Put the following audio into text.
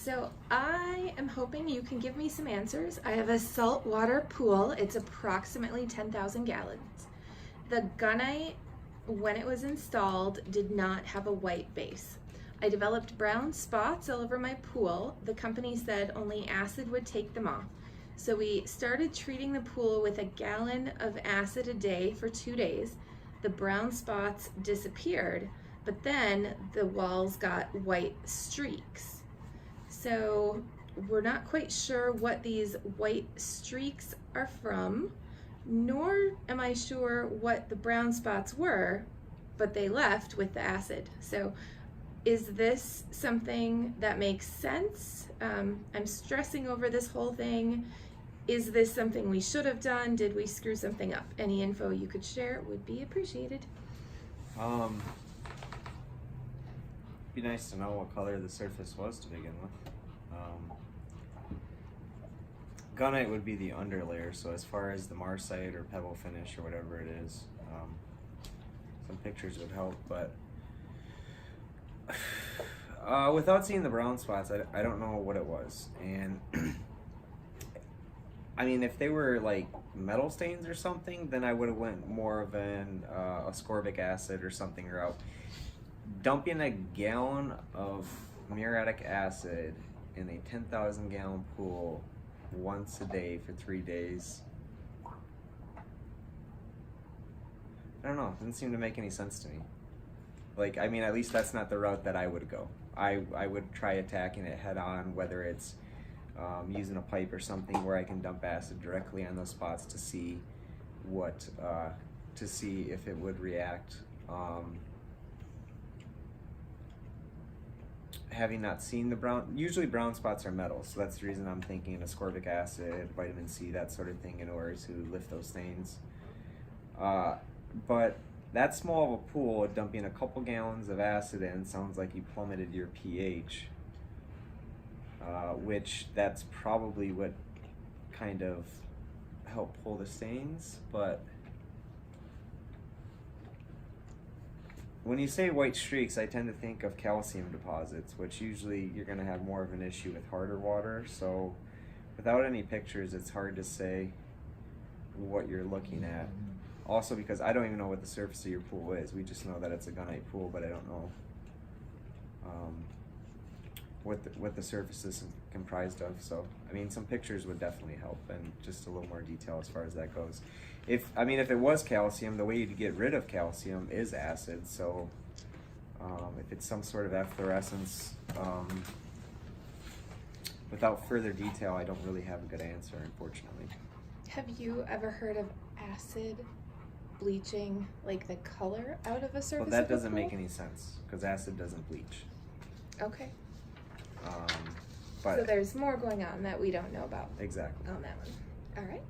So I am hoping you can give me some answers. I have a saltwater pool. It's approximately 10,000 gallons. The Gunite, when it was installed, did not have a white base. I developed brown spots all over my pool. The company said only acid would take them off. So we started treating the pool with a gallon of acid a day for 2 days. The brown spots disappeared, but then the walls got white streaks. So we're not quite sure what these white streaks are from, nor am I sure what the brown spots were, but they left with the acid. So is this something that makes sense? I'm stressing over this whole thing. Is this something we should have done? Did we screw something up? Any info you could share would be appreciated. Be nice to know what color the surface was to begin with. Gunite would be the underlayer, so as far as the marcite or pebble finish or whatever it is, some pictures would help, but without seeing the brown spots, I don't know what it was. And I mean, if they were like metal stains or something, then I would have went more of an ascorbic acid or something route. Dumping a gallon of muriatic acid in a 10,000 gallon pool once a day for 3 days, I don't know, it doesn't seem to make any sense to me. Like, I mean, at least that's not the route that I would go. I would try attacking it head on, whether it's using a pipe or something where I can dump acid directly on those spots to see what, to see if it would react. Having not seen the brown, usually brown spots are metal, so that's the reason I'm thinking ascorbic acid, vitamin C, that sort of thing in order to lift those stains. But that small of a pool, dumping a couple gallons of acid in sounds like you plummeted your pH, which that's probably what kind of helped pull the stains. But when you say white streaks, I tend to think of calcium deposits, which usually you're going to have more of an issue with harder water. So without any pictures, it's hard to say what you're looking at. Also, because I don't even know what the surface of your pool is. We just know that it's a Gunite pool, but I don't know what the surface is comprised of. So, I mean, some pictures would definitely help, and just a little more detail as far as that goes. If it was calcium, the way to get rid of calcium is acid. So, if it's some sort of efflorescence, without further detail, I don't really have a good answer, unfortunately. Have you ever heard of acid bleaching, like the color out of a surface? Well, that doesn't make any sense, because acid doesn't bleach. Okay. But so there's more going on that we don't know about. Exactly. On that one. All right.